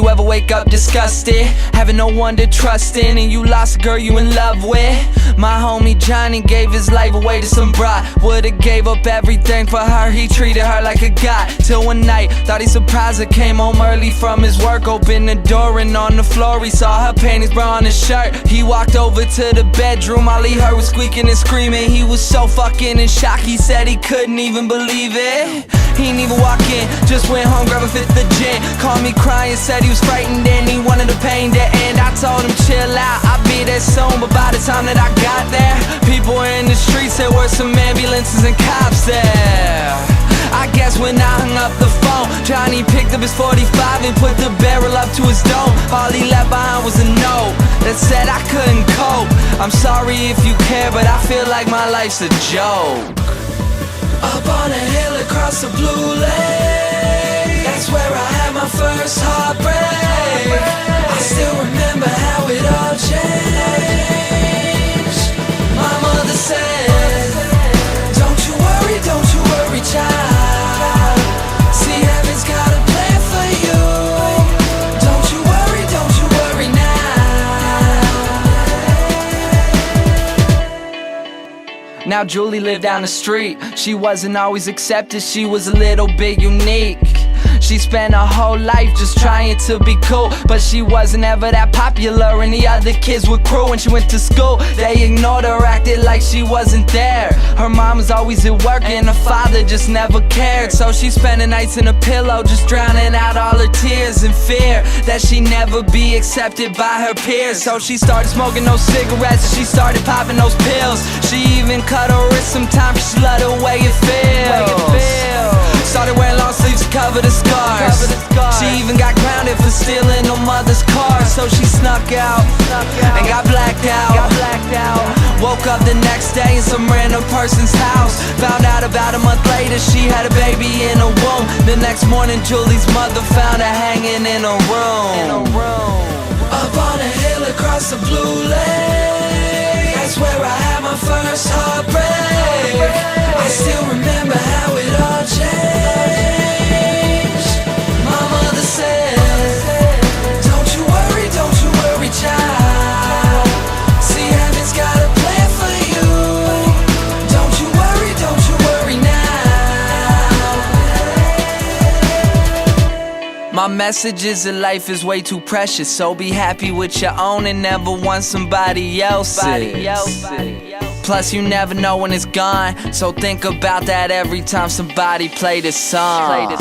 you ever wake up disgusted, having no one to trust in, and you lost a girl you in love with? My homie Johnny gave his life away to some bride. Would've gave up everything for her, he treated her like a god. Till one night, thought he surprised her, came home early from his work, opened the door and on the floor he saw her panties, bra on his shirt. He walked over to the bedroom, all he heard was squeaking and screaming. He was so fucking in shock, he said he couldn't even believe it. He didn't even walk in, just went home, grabbed a fifth of gin. Called me crying, said he was frightened and he wanted the pain to end. I told him chill out, I'll be there soon. But by the time that I got there, people were in the streets, there were some ambulances and cops there. I guess when I hung up the phone, Johnny picked up his 45 and put the barrel up to his dome. All he left behind was a note that said I couldn't cope. I'm sorry if you care, but I feel like my life's a joke. Up on a hill across the blue lake, that's where I had my first heartbreak. I still remember how it all changed. My mother said, don't you worry, child. See, heaven's got a plan for you. Don't you worry now. Now Julie lived down the street. She wasn't always accepted, she was a little bit unique. She spent her whole life just trying to be cool, but she wasn't ever that popular and the other kids were cruel. When she went to school, they ignored her, acted like she wasn't there. Her mom was always at work and her father just never cared. So she spent the nights in a pillow, just drowning out all her tears in fear that she'd never be accepted by her peers. So she started smoking those cigarettes and she started popping those pills. She even cut her wrist sometimes, she loved the way it feels. Started wearing long sleeves to cover the scars. She even got grounded for stealing her mother's car. So she snuck out and got blacked out. Woke up the next day in some random person's house. Found out about a month later she had a baby in her womb. The next morning Julie's mother found her hanging in a room. Up on a hill across the blue lake, that's where I had my first heartbreak. I still remember how it all changed. My mother said, don't you worry, child. See, heaven's got a plan for you. Don't you worry now. My message is that life is way too precious, so be happy with your own and never want somebody else's. Plus you never know when it's gone, so think about that every time somebody play this song.